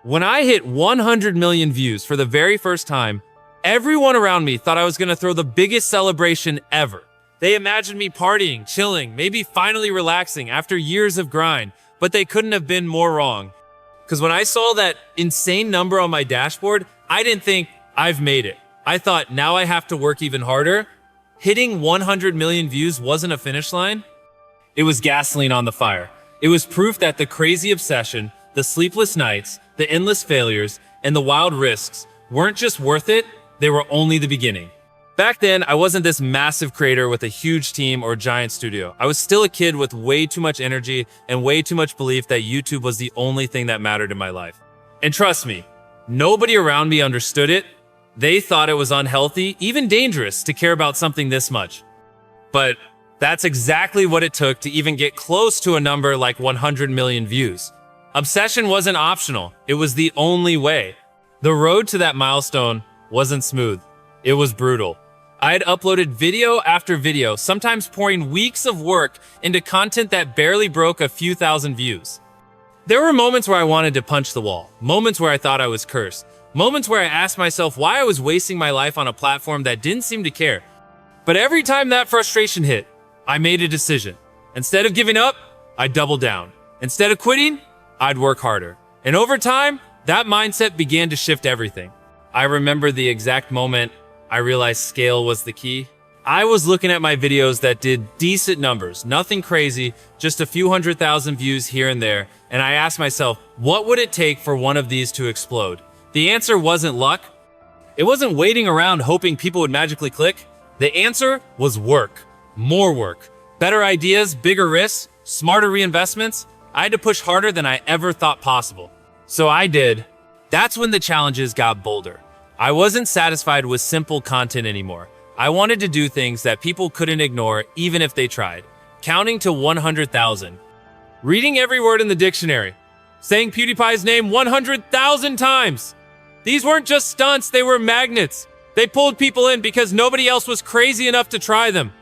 When I hit 100 million views for the very first time, everyone around me thought I was gonna throw the biggest celebration ever. They imagined me partying, chilling, maybe finally relaxing after years of grind, but they couldn't have been more wrong. Because when I saw that insane number on my dashboard, I didn't think, I've made it. I thought, now I have to work even harder. Hitting 100 million views wasn't a finish line. It was gasoline on the fire. It was proof that the crazy obsession, the sleepless nights, the endless failures, and the wild risks weren't just worth it, they were only the beginning. Back then, I wasn't this massive creator with a huge team or giant studio. I was still a kid with way too much energy and way too much belief that YouTube was the only thing that mattered in my life. And trust me, nobody around me understood it. They thought it was unhealthy, even dangerous, to care about something this much. But that's exactly what it took to even get close to a number like 100 million views. Obsession wasn't optional, it was the only way. The road to that milestone wasn't smooth, it was brutal. I had uploaded video after video, sometimes pouring weeks of work into content that barely broke a few thousand views. There were moments where I wanted to punch the wall, moments where I thought I was cursed, moments where I asked myself why I was wasting my life on a platform that didn't seem to care. But every time that frustration hit, I made a decision. Instead of giving up, I doubled down. Instead of quitting, I'd work harder. And over time, that mindset began to shift everything. I remember the exact moment I realized scale was the key. I was looking at my videos that did decent numbers, nothing crazy, just a few 100,000 views here and there, and I asked myself, what would it take for one of these to explode? The answer wasn't luck. It wasn't waiting around hoping people would magically click. The answer was work. More work. Better ideas, bigger risks, smarter reinvestments. I had to push harder than I ever thought possible. So I did. That's when the challenges got bolder. I wasn't satisfied with simple content anymore. I wanted to do things that people couldn't ignore even if they tried. Counting to 100,000. Reading every word in the dictionary. Saying PewDiePie's name 100,000 times. These weren't just stunts, they were magnets. They pulled people in because nobody else was crazy enough to try them.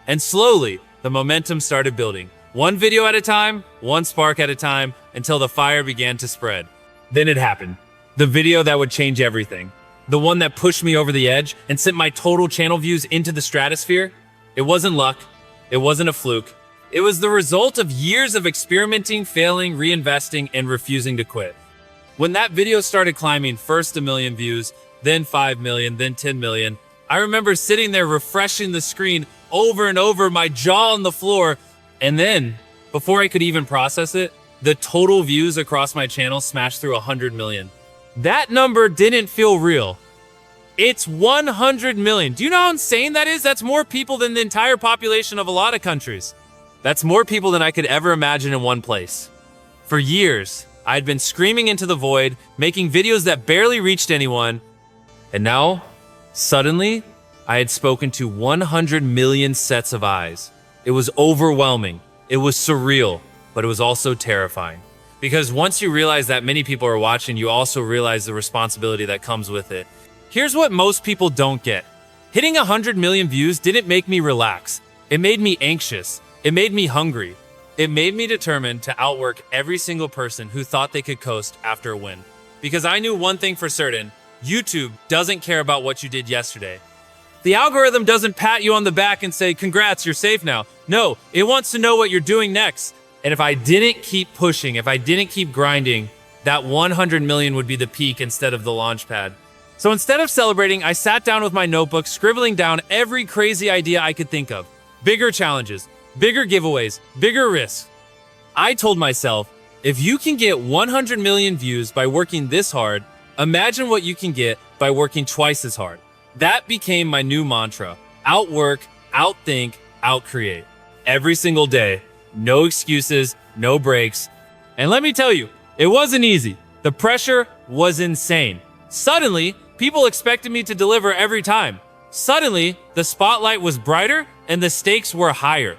And slowly, the momentum started building. One video at a time, one spark at a time, until the fire began to spread. Then it happened. The video that would change everything. The one that pushed me over the edge and sent my total channel views into the stratosphere. It wasn't luck. It wasn't a fluke. It was the result of years of experimenting, failing, reinvesting, and refusing to quit. When that video started climbing, first 1 million views, then 5 million, then 10 million, I remember sitting there refreshing the screen over and over, my jaw on the floor. And then, before I could even process it, the total views across my channel smashed through 100 million. That number didn't feel real. It's 100 million. Do you know how insane that is? That's more people than the entire population of a lot of countries. That's more people than I could ever imagine in one place. For years, I'd been screaming into the void, making videos that barely reached anyone. And now, suddenly, I had spoken to 100 million sets of eyes. It was overwhelming. It was surreal, but it was also terrifying. Because once you realize that many people are watching, you also realize the responsibility that comes with it. Here's what most people don't get. Hitting 100 million views didn't make me relax. It made me anxious. It made me hungry. It made me determined to outwork every single person who thought they could coast after a win. Because I knew one thing for certain, YouTube doesn't care about what you did yesterday. The algorithm doesn't pat you on the back and say, congrats, you're safe now. No, it wants to know what you're doing next. And if I didn't keep pushing, if I didn't keep grinding, that 100 million would be the peak instead of the launch pad. So instead of celebrating, I sat down with my notebook, scribbling down every crazy idea I could think of. Bigger challenges, bigger giveaways, bigger risks. I told myself, if you can get 100 million views by working this hard, imagine what you can get by working twice as hard. That became my new mantra. Outwork, outthink, outcreate. Every single day. No excuses, no breaks. And let me tell you, it wasn't easy. The pressure was insane. Suddenly, people expected me to deliver every time. Suddenly, the spotlight was brighter and the stakes were higher.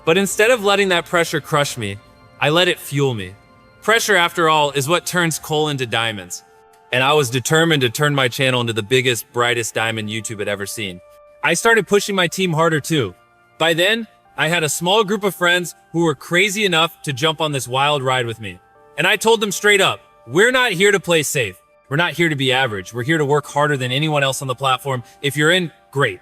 But instead of letting that pressure crush me, I let it fuel me. Pressure, after all, is what turns coal into diamonds. And I was determined to turn my channel into the biggest, brightest diamond YouTube had ever seen. I started pushing my team harder too. By then, I had a small group of friends who were crazy enough to jump on this wild ride with me. And I told them straight up, We're not here to play safe. We're not here to be average. We're here to work harder than anyone else on the platform. If you're in, great.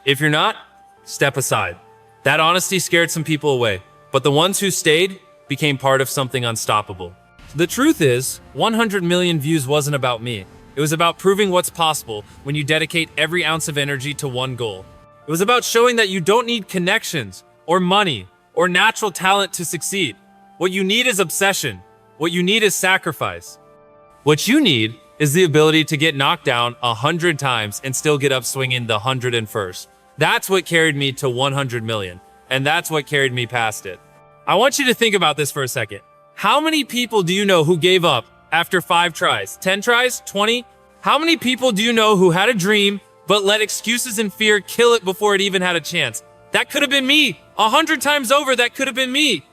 If you're not, step aside. That honesty scared some people away, but the ones who stayed became part of something unstoppable. The truth is, 100 million views wasn't about me. It was about proving what's possible when you dedicate every ounce of energy to one goal. It was about showing that you don't need connections or money or natural talent to succeed. What you need is obsession. What you need is sacrifice. What you need is the ability to get knocked down 100 times and still get up swinging the 101st. That's what carried me to 100 million, and that's what carried me past it. I want you to think about this for a second. How many people do you know who gave up after 5 tries, 10 tries, 20? How many people do you know who had a dream but let excuses and fear kill it before it even had a chance? That could have been me. 100 times over, that could have been me.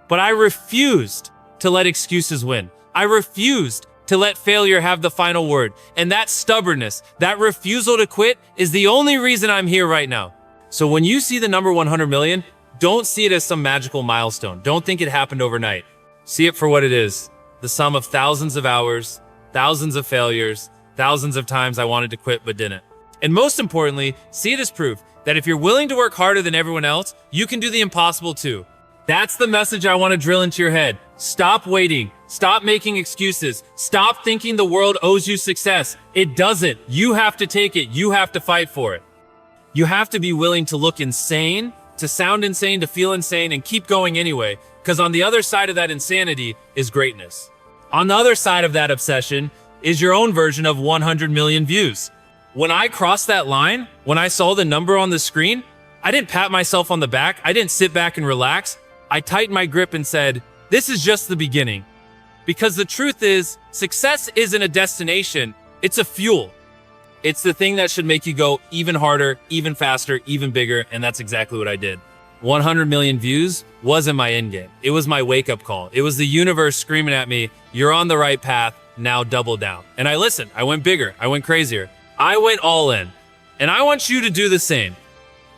But I refused to let excuses win. I refused to let failure have the final word. And that stubbornness, that refusal to quit is the only reason I'm here right now. So when you see the number 100 million, don't see it as some magical milestone. Don't think it happened overnight. See it for what it is. The sum of thousands of hours, thousands of failures, thousands of times I wanted to quit but didn't. And most importantly, see it as proof that if you're willing to work harder than everyone else, you can do the impossible too. That's the message I want to drill into your head. Stop waiting. Stop making excuses. Stop thinking the world owes you success. It doesn't. You have to take it. You have to fight for it. You have to be willing to look insane, to sound insane, to feel insane, and keep going anyway, because on the other side of that insanity is greatness. On the other side of that obsession is your own version of 100 million views. When I crossed that line, when I saw the number on the screen, I didn't pat myself on the back. I didn't sit back and relax. I tightened my grip and said, this is just the beginning. Because the truth is, success isn't a destination, it's a fuel. It's the thing that should make you go even harder, even faster, even bigger, and that's exactly what I did. 100 million views wasn't my end game. It was my wake-up call. It was the universe screaming at me, you're on the right path, now double down. And I listened. I went bigger. I went crazier. I went all in. And I want you to do the same.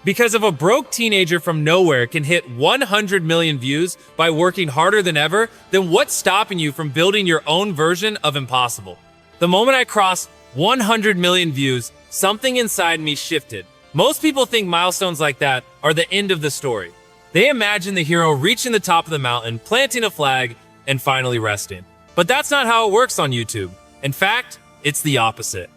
Because if a broke teenager from nowhere can hit 100 million views by working harder than ever, then what's stopping you from building your own version of impossible? The moment I crossed 100 million views, something inside me shifted. Most people think milestones like that are the end of the story. They imagine the hero reaching the top of the mountain, planting a flag, and finally resting. But that's not how it works on YouTube. In fact, it's the opposite.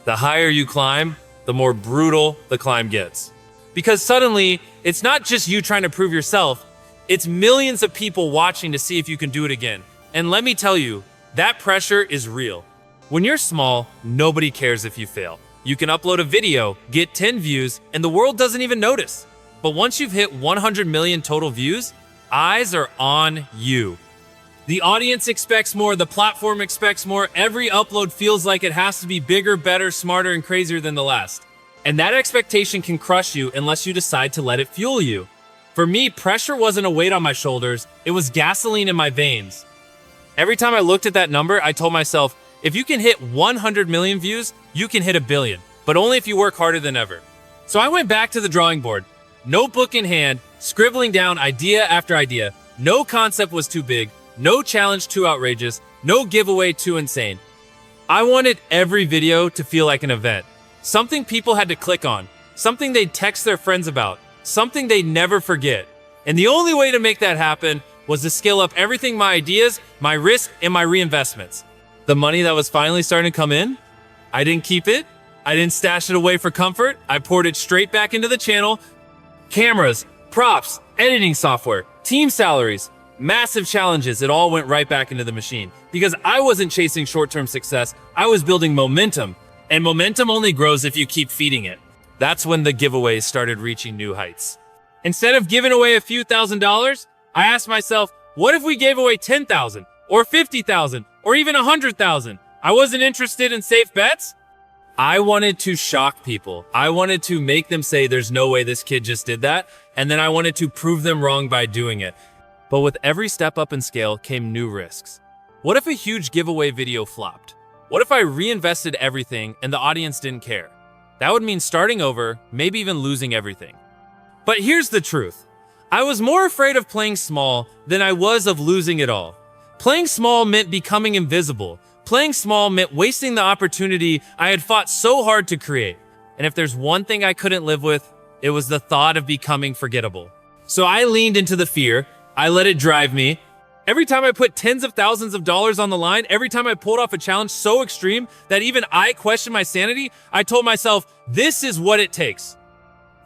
The higher you climb, the more brutal the climb gets. Because suddenly, it's not just you trying to prove yourself, it's millions of people watching to see if you can do it again. And let me tell you, that pressure is real. When you're small, nobody cares if you fail. You can upload a video, get 10 views, and the world doesn't even notice. But once you've hit 100 million total views, eyes are on you. The audience expects more, the platform expects more, every upload feels like it has to be bigger, better, smarter, and crazier than the last. And that expectation can crush you unless you decide to let it fuel you. For me, pressure wasn't a weight on my shoulders, it was gasoline in my veins. Every time I looked at that number, I told myself, if you can hit 100 million views, you can hit 1 billion, but only if you work harder than ever. So I went back to the drawing board, notebook in hand, scribbling down idea after idea. No concept was too big, no challenge too outrageous, no giveaway too insane. I wanted every video to feel like an event. Something people had to click on, something they'd text their friends about, something they'd never forget. And the only way to make that happen was to scale up everything, my ideas, my risk, and my reinvestments. The money that was finally starting to come in, I didn't keep it. I didn't stash it away for comfort. I poured it straight back into the channel. Cameras, props, editing software, team salaries, massive challenges, it all went right back into the machine. Because I wasn't chasing short-term success, I was building momentum. And momentum only grows if you keep feeding it. That's when the giveaways started reaching new heights. Instead of giving away a few $1,000s, I asked myself, what if we gave away 10,000 or 50,000 or even 100,000? I wasn't interested in safe bets. I wanted to shock people. I wanted to make them say there's no way this kid just did that. And then I wanted to prove them wrong by doing it. But with every step up in scale came new risks. What if a huge giveaway video flopped? What if I reinvested everything and the audience didn't care? That would mean starting over, maybe even losing everything. But here's the truth. I was more afraid of playing small than I was of losing it all. Playing small meant becoming invisible. Playing small meant wasting the opportunity I had fought so hard to create. And if there's one thing I couldn't live with, it was the thought of becoming forgettable. So I leaned into the fear. I let it drive me. Every time I put tens of thousands of dollars on the line, every time I pulled off a challenge so extreme that even I questioned my sanity, I told myself, this is what it takes.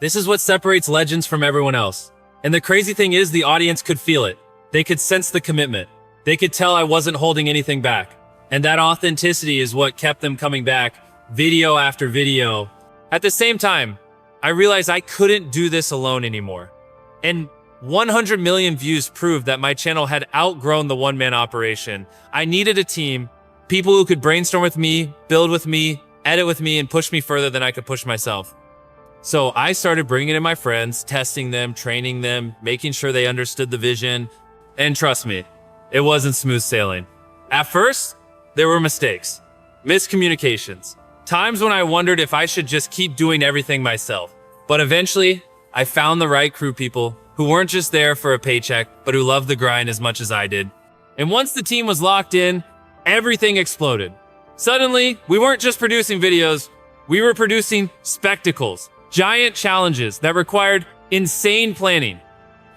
This is what separates legends from everyone else. And the crazy thing is, the audience could feel it. They could sense the commitment. They could tell I wasn't holding anything back. And that authenticity is what kept them coming back, video after video. At the same time, I realized I couldn't do this alone anymore. And 100 million views proved that my channel had outgrown the one-man operation. I needed a team, people who could brainstorm with me, build with me, edit with me, and push me further than I could push myself. So I started bringing in my friends, testing them, training them, making sure they understood the vision. And trust me, it wasn't smooth sailing. At first, there were mistakes, miscommunications, times when I wondered if I should just keep doing everything myself. But eventually, I found the right crew people who weren't just there for a paycheck, but who loved the grind as much as I did. And once the team was locked in, everything exploded. Suddenly, we weren't just producing videos, we were producing spectacles, giant challenges that required insane planning,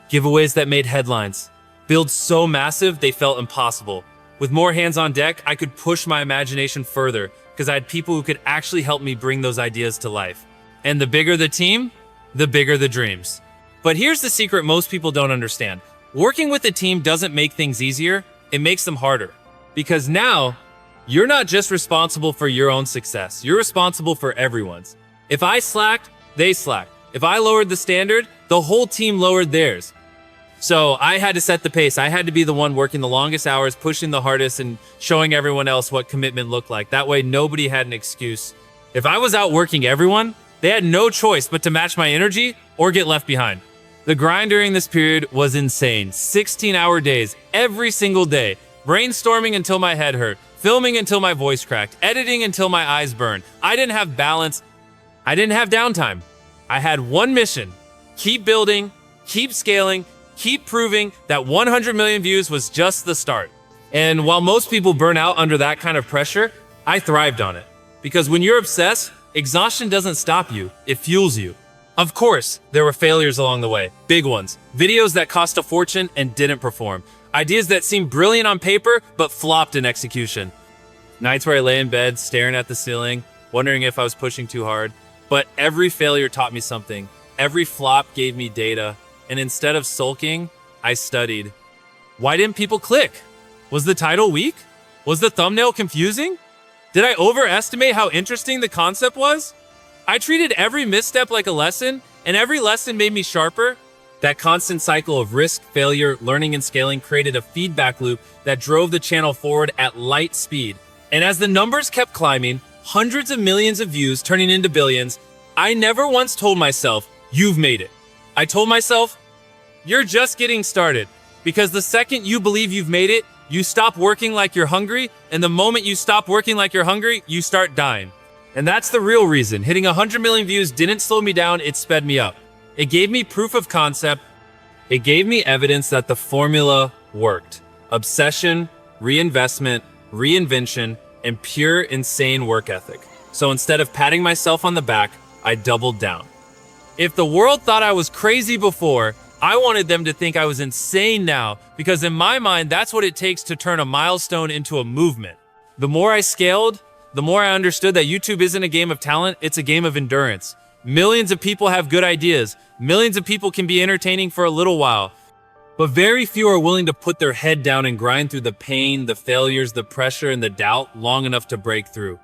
giveaways that made headlines, builds so massive they felt impossible. With more hands on deck, I could push my imagination further because I had people who could actually help me bring those ideas to life. And the bigger the team, the bigger the dreams. But here's the secret most people don't understand. Working with a team doesn't make things easier, it makes them harder. Because now, you're not just responsible for your own success, you're responsible for everyone's. If I slacked, they slacked. If I lowered the standard, the whole team lowered theirs. So I had to set the pace. I had to be the one working the longest hours, pushing the hardest, and showing everyone else what commitment looked like. That way, nobody had an excuse. If I was outworking everyone, they had no choice but to match my energy or get left behind. The grind during this period was insane. 16-hour days, every single day. Brainstorming until my head hurt, filming until my voice cracked, editing until my eyes burned. I didn't have balance. I didn't have downtime. I had one mission: keep building, keep scaling, keep proving that 100 million views was just the start. And while most people burn out under that kind of pressure, I thrived on it. Because when you're obsessed, exhaustion doesn't stop you, it fuels you. Of course, there were failures along the way, big ones. Videos that cost a fortune and didn't perform. Ideas that seemed brilliant on paper, but flopped in execution. Nights where I lay in bed, staring at the ceiling, wondering if I was pushing too hard. But every failure taught me something. Every flop gave me data. And instead of sulking, I studied. Why didn't people click? Was the title weak? Was the thumbnail confusing? Did I overestimate how interesting the concept was? I treated every misstep like a lesson, and every lesson made me sharper. That constant cycle of risk, failure, learning, and scaling created a feedback loop that drove the channel forward at light speed. And as the numbers kept climbing, hundreds of millions of views turning into billions, I never once told myself, "You've made it." I told myself, "You're just getting started." Because the second you believe you've made it, you stop working like you're hungry, and the moment you stop working like you're hungry, you start dying. And that's the real reason. Hitting 100 million views didn't slow me down, it sped me up. It gave me proof of concept. It gave me evidence that the formula worked. Obsession, reinvestment, reinvention, and pure insane work ethic. So instead of patting myself on the back, I doubled down. If the world thought I was crazy before, I wanted them to think I was insane now, because in my mind, that's what it takes to turn a milestone into a movement. The more I scaled, the more I understood that YouTube isn't a game of talent, it's a game of endurance. Millions of people have good ideas. Millions of people can be entertaining for a little while. But very few are willing to put their head down and grind through the pain, the failures, the pressure, and the doubt long enough to break through.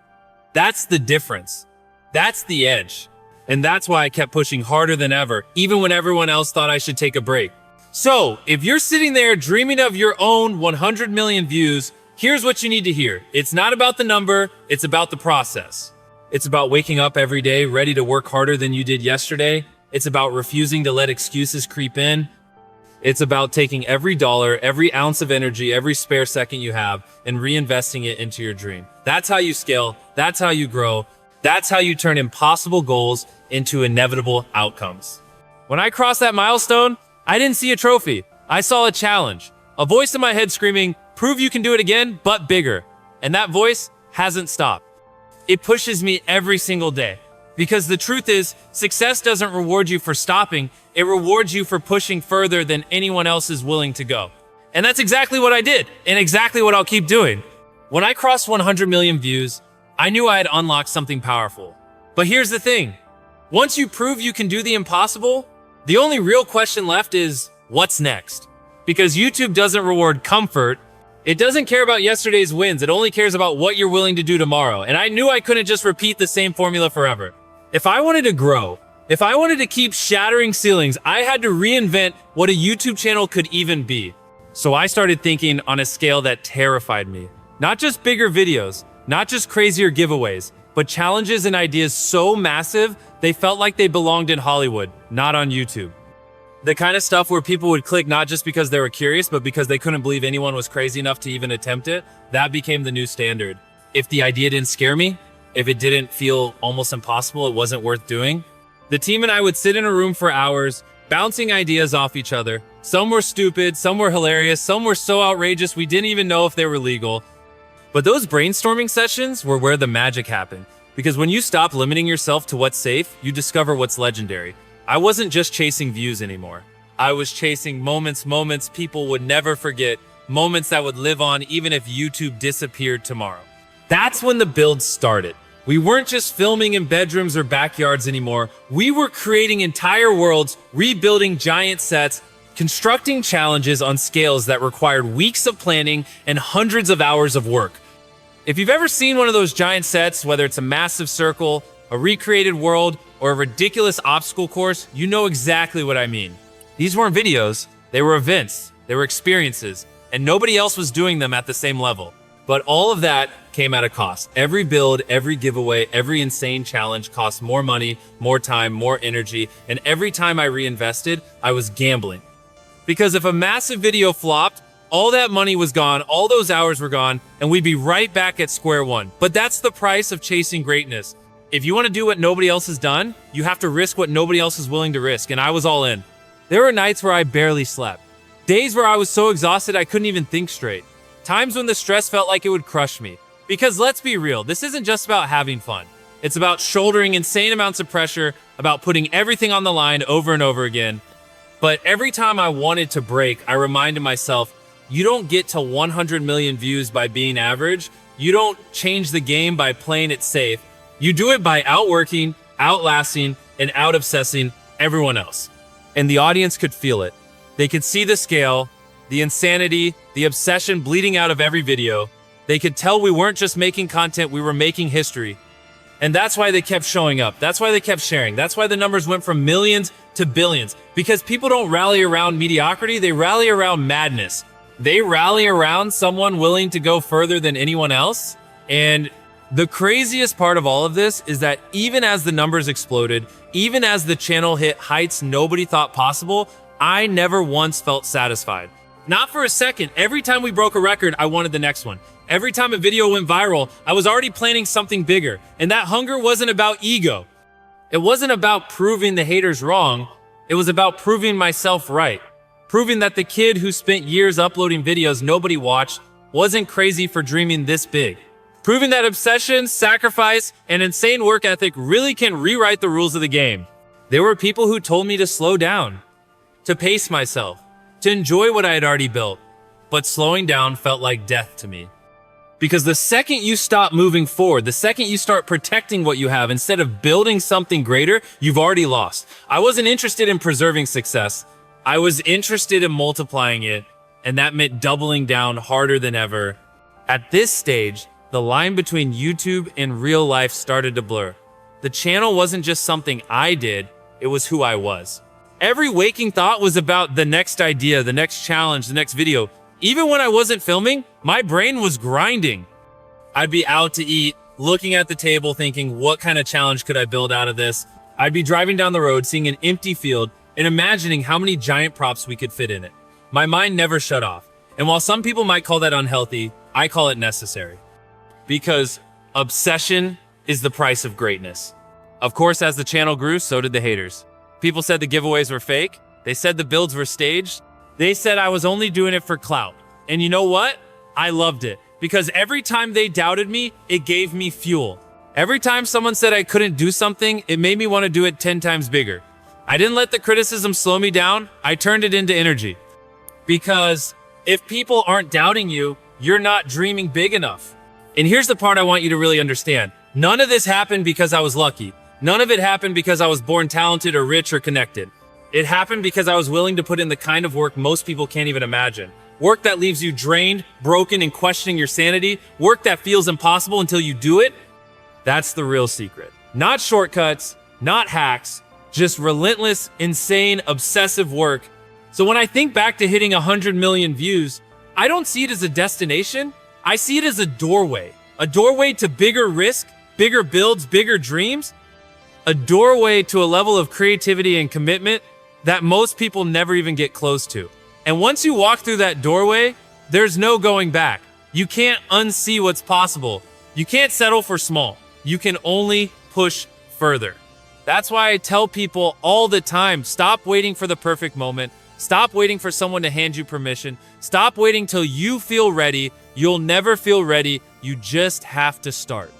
That's the difference. That's the edge. And that's why I kept pushing harder than ever, even when everyone else thought I should take a break. So, if you're sitting there dreaming of your own 100 million views, here's what you need to hear. It's not about the number, it's about the process. It's about waking up every day ready to work harder than you did yesterday. It's about refusing to let excuses creep in. It's about taking every dollar, every ounce of energy, every spare second you have, and reinvesting it into your dream. That's how you scale, that's how you grow, that's how you turn impossible goals into inevitable outcomes. When I crossed that milestone, I didn't see a trophy. I saw a challenge. A voice in my head screaming, Prove you can do it again, but bigger. And that voice hasn't stopped. It pushes me every single day. Because the truth is, success doesn't reward you for stopping, it rewards you for pushing further than anyone else is willing to go. And that's exactly what I did, and exactly what I'll keep doing. When I crossed 100 million views, I knew I had unlocked something powerful. But here's the thing. Once you prove you can do the impossible, the only real question left is, what's next? Because YouTube doesn't reward comfort. It doesn't care about yesterday's wins. It only cares about what you're willing to do tomorrow. And I knew I couldn't just repeat the same formula forever. If I wanted to grow, if I wanted to keep shattering ceilings, I had to reinvent what a YouTube channel could even be. So I started thinking on a scale that terrified me. Not just bigger videos, not just crazier giveaways, but challenges and ideas so massive, they felt like they belonged in Hollywood, not on YouTube. The kind of stuff where people would click not just because they were curious, but because they couldn't believe anyone was crazy enough to even attempt it, that became the new standard. If the idea didn't scare me, if it didn't feel almost impossible, it wasn't worth doing. The team and I would sit in a room for hours, bouncing ideas off each other. Some were stupid, some were hilarious, some were so outrageous we didn't even know if they were legal. But those brainstorming sessions were where the magic happened. Because when you stop limiting yourself to what's safe, you discover what's legendary. I wasn't just chasing views anymore. I was chasing moments people would never forget, moments that would live on even if YouTube disappeared tomorrow. That's when the build started. We weren't just filming in bedrooms or backyards anymore. We were creating entire worlds, rebuilding giant sets, constructing challenges on scales that required weeks of planning and hundreds of hours of work. If you've ever seen one of those giant sets, whether it's a massive circle, a recreated world, or a ridiculous obstacle course, you know exactly what I mean. These weren't videos, they were events, they were experiences, and nobody else was doing them at the same level. But all of that came at a cost. Every build, every giveaway, every insane challenge cost more money, more time, more energy, and every time I reinvested, I was gambling. Because if a massive video flopped, all that money was gone, all those hours were gone, and we'd be right back at square one. But that's the price of chasing greatness. If you want to do what nobody else has done, you have to risk what nobody else is willing to risk, and I was all in. There were nights where I barely slept. Days where I was so exhausted I couldn't even think straight. Times when the stress felt like it would crush me. Because let's be real, this isn't just about having fun. It's about shouldering insane amounts of pressure, about putting everything on the line over and over again. But every time I wanted to break, I reminded myself, you don't get to 100 million views by being average. You don't change the game by playing it safe. You do it by outworking, outlasting, and out-obsessing everyone else. And the audience could feel it. They could see the scale, the insanity, the obsession bleeding out of every video. They could tell we weren't just making content, we were making history. And that's why they kept showing up. That's why they kept sharing. That's why the numbers went from millions to billions. Because people don't rally around mediocrity, they rally around madness. They rally around someone willing to go further than anyone else. And the craziest part of all of this is that even as the numbers exploded, even as the channel hit heights nobody thought possible, I never once felt satisfied. Not for a second. Every time we broke a record, I wanted the next one. Every time a video went viral, I was already planning something bigger. And that hunger wasn't about ego. It wasn't about proving the haters wrong. It was about proving myself right. Proving that the kid who spent years uploading videos nobody watched wasn't crazy for dreaming this big. Proving that obsession, sacrifice, and insane work ethic really can rewrite the rules of the game. There were people who told me to slow down, to pace myself, to enjoy what I had already built. But slowing down felt like death to me. Because the second you stop moving forward, the second you start protecting what you have instead of building something greater, you've already lost. I wasn't interested in preserving success. I was interested in multiplying it, and that meant doubling down harder than ever. At this stage, the line between YouTube and real life started to blur. The channel wasn't just something I did, it was who I was. Every waking thought was about the next idea, the next challenge, the next video. Even when I wasn't filming, my brain was grinding. I'd be out to eat, looking at the table thinking, what kind of challenge could I build out of this? I'd be driving down the road, seeing an empty field, and imagining how many giant props we could fit in it. My mind never shut off. And while some people might call that unhealthy, I call it necessary. Because obsession is the price of greatness. Of course, as the channel grew, so did the haters. People said the giveaways were fake. They said the builds were staged. They said I was only doing it for clout. And you know what? I loved it because every time they doubted me, it gave me fuel. Every time someone said I couldn't do something, it made me want to do it 10 times bigger. I didn't let the criticism slow me down. I turned it into energy. Because if people aren't doubting you, you're not dreaming big enough. And here's the part I want you to really understand. None of this happened because I was lucky. None of it happened because I was born talented or rich or connected. It happened because I was willing to put in the kind of work most people can't even imagine. Work that leaves you drained, broken, and questioning your sanity. Work that feels impossible until you do it. That's the real secret. Not shortcuts, not hacks, just relentless, insane, obsessive work. So when I think back to hitting 100 million views, I don't see it as a destination. I see it as a doorway to bigger risk, bigger builds, bigger dreams, a doorway to a level of creativity and commitment that most people never even get close to. And once you walk through that doorway, there's no going back. You can't unsee what's possible. You can't settle for small. You can only push further. That's why I tell people all the time, stop waiting for the perfect moment. Stop waiting for someone to hand you permission. Stop waiting till you feel ready. You'll never feel ready. You just have to start.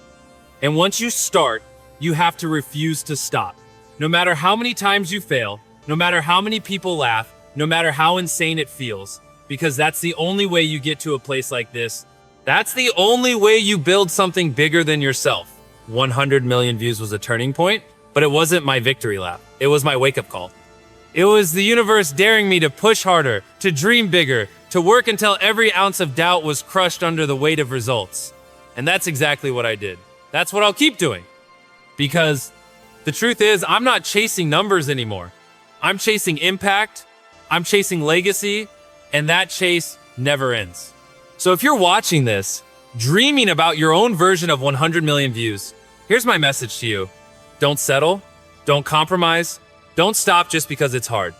And once you start, you have to refuse to stop. No matter how many times you fail, no matter how many people laugh, no matter how insane it feels, because that's the only way you get to a place like this. That's the only way you build something bigger than yourself. 100 million views was a turning point, but it wasn't my victory lap. It was my wake-up call. It was the universe daring me to push harder, to dream bigger, to work until every ounce of doubt was crushed under the weight of results. And that's exactly what I did. That's what I'll keep doing. Because the truth is, I'm not chasing numbers anymore. I'm chasing impact, I'm chasing legacy, and that chase never ends. So if you're watching this, dreaming about your own version of 100 million views, here's my message to you. Don't settle, don't compromise, don't stop just because it's hard.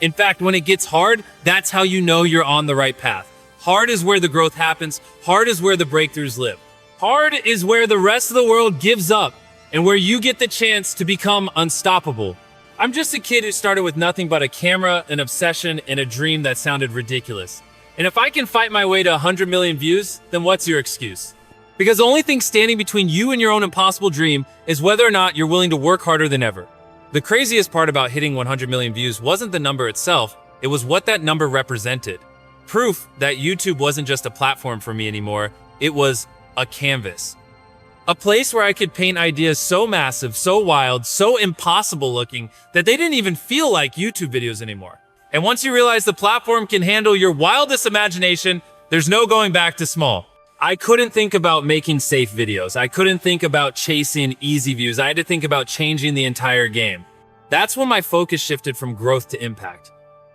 In fact, when it gets hard, that's how you know you're on the right path. Hard is where the growth happens. Hard is where the breakthroughs live. Hard is where the rest of the world gives up and where you get the chance to become unstoppable. I'm just a kid who started with nothing but a camera, an obsession, and a dream that sounded ridiculous. And if I can fight my way to 100 million views, then what's your excuse? Because the only thing standing between you and your own impossible dream is whether or not you're willing to work harder than ever. The craziest part about hitting 100 million views wasn't the number itself, it was what that number represented. Proof that YouTube wasn't just a platform for me anymore, it was a canvas. A place where I could paint ideas so massive, so wild, so impossible looking that they didn't even feel like YouTube videos anymore. And once you realize the platform can handle your wildest imagination, there's no going back to small. I couldn't think about making safe videos. I couldn't think about chasing easy views. I had to think about changing the entire game. That's when my focus shifted from growth to impact.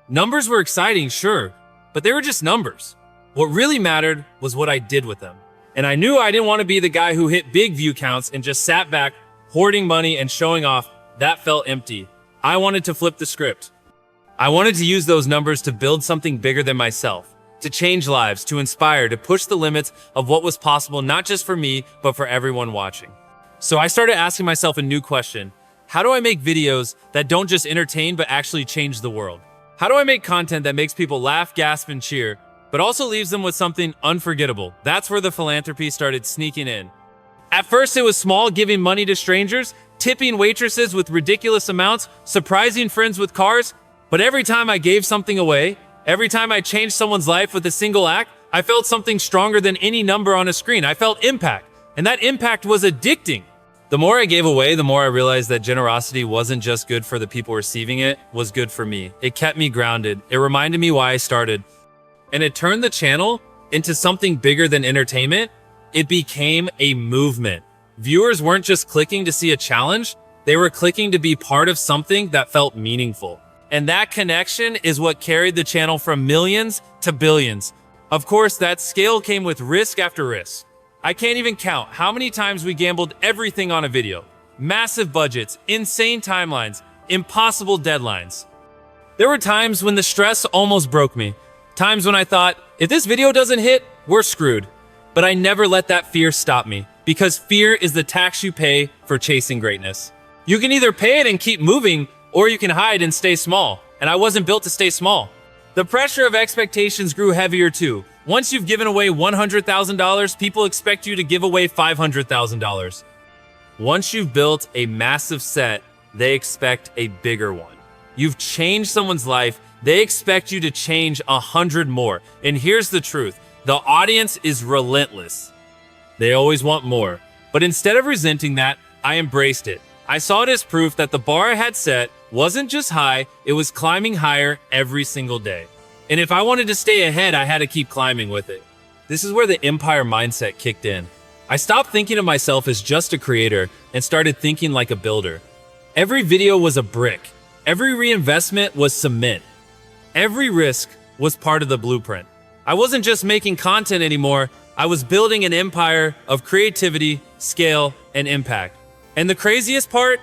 Numbers were exciting, sure, but they were just numbers. What really mattered was what I did with them. And I knew I didn't want to be the guy who hit big view counts and just sat back, hoarding money and showing off. That felt empty. I wanted to flip the script. I wanted to use those numbers to build something bigger than myself, to change lives, to inspire, to push the limits of what was possible, not just for me, but for everyone watching. So I started asking myself a new question. How do I make videos that don't just entertain, but actually change the world? How do I make content that makes people laugh, gasp, and cheer, but also leaves them with something unforgettable? That's where the philanthropy started sneaking in. At first, it was small, giving money to strangers, tipping waitresses with ridiculous amounts, surprising friends with cars. But every time I gave something away, every time I changed someone's life with a single act, I felt something stronger than any number on a screen. I felt impact, and that impact was addicting. The more I gave away, the more I realized that generosity wasn't just good for the people receiving it, was good for me. It kept me grounded. It reminded me why I started. And it turned the channel into something bigger than entertainment. It became a movement. Viewers weren't just clicking to see a challenge, they were clicking to be part of something that felt meaningful. And that connection is what carried the channel from millions to billions. Of course, that scale came with risk after risk. I can't even count how many times we gambled everything on a video. Massive budgets, insane timelines, impossible deadlines. There were times when the stress almost broke me. Times when I thought, if this video doesn't hit, we're screwed. But I never let that fear stop me, because fear is the tax you pay for chasing greatness. You can either pay it and keep moving, or you can hide and stay small. And I wasn't built to stay small. The pressure of expectations grew heavier too. Once you've given away $100,000, people expect you to give away $500,000. Once you've built a massive set, they expect a bigger one. You've changed someone's life, they expect you to change 100 more. And here's the truth, the audience is relentless. They always want more. But instead of resenting that, I embraced it. I saw it as proof that the bar I had set wasn't just high, it was climbing higher every single day. And if I wanted to stay ahead, I had to keep climbing with it. This is where the empire mindset kicked in. I stopped thinking of myself as just a creator and started thinking like a builder. Every video was a brick. Every reinvestment was cement. Every risk was part of the blueprint. I wasn't just making content anymore, I was building an empire of creativity, scale, and impact. And the craziest part?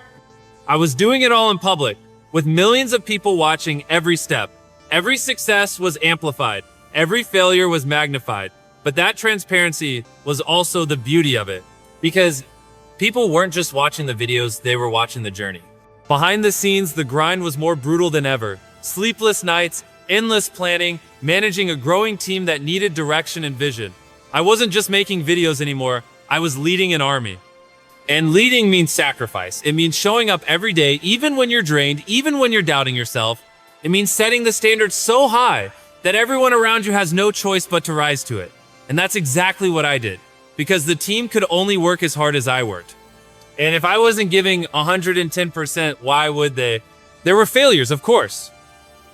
I was doing it all in public, with millions of people watching every step. Every success was amplified. Every failure was magnified. But that transparency was also the beauty of it, because people weren't just watching the videos, they were watching the journey. Behind the scenes, the grind was more brutal than ever. Sleepless nights, endless planning, managing a growing team that needed direction and vision. I wasn't just making videos anymore, I was leading an army. And leading means sacrifice. It means showing up every day, even when you're drained, even when you're doubting yourself. It means setting the standard so high that everyone around you has no choice but to rise to it. And that's exactly what I did, because the team could only work as hard as I worked. And if I wasn't giving 110%, why would they? There were failures, of course.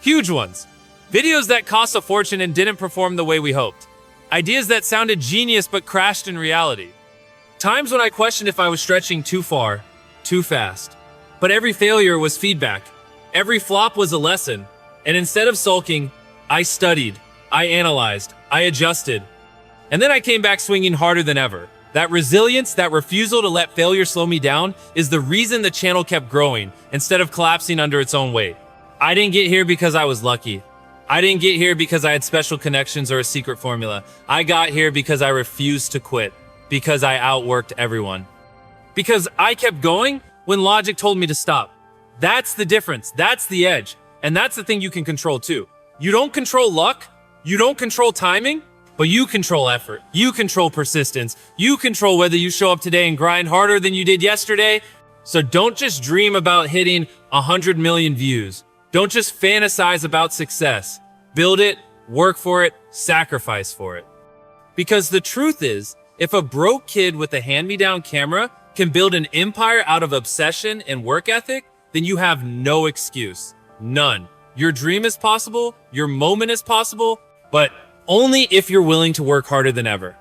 Huge ones. Videos that cost a fortune and didn't perform the way we hoped. Ideas that sounded genius but crashed in reality. Times when I questioned if I was stretching too far, too fast. But every failure was feedback. Every flop was a lesson. And instead of sulking, I studied, I analyzed, I adjusted. And then I came back swinging harder than ever. That resilience, that refusal to let failure slow me down, is the reason the channel kept growing instead of collapsing under its own weight. I didn't get here because I was lucky. I didn't get here because I had special connections or a secret formula. I got here because I refused to quit, because I outworked everyone. Because I kept going when logic told me to stop. That's the difference, that's the edge, and that's the thing you can control too. You don't control luck, you don't control timing, but you control effort, you control persistence, you control whether you show up today and grind harder than you did yesterday. So don't just dream about hitting 100 million views. Don't just fantasize about success. Build it, work for it, sacrifice for it. Because the truth is, if a broke kid with a hand-me-down camera can build an empire out of obsession and work ethic, then you have no excuse. None. Your dream is possible, your moment is possible, but only if you're willing to work harder than ever.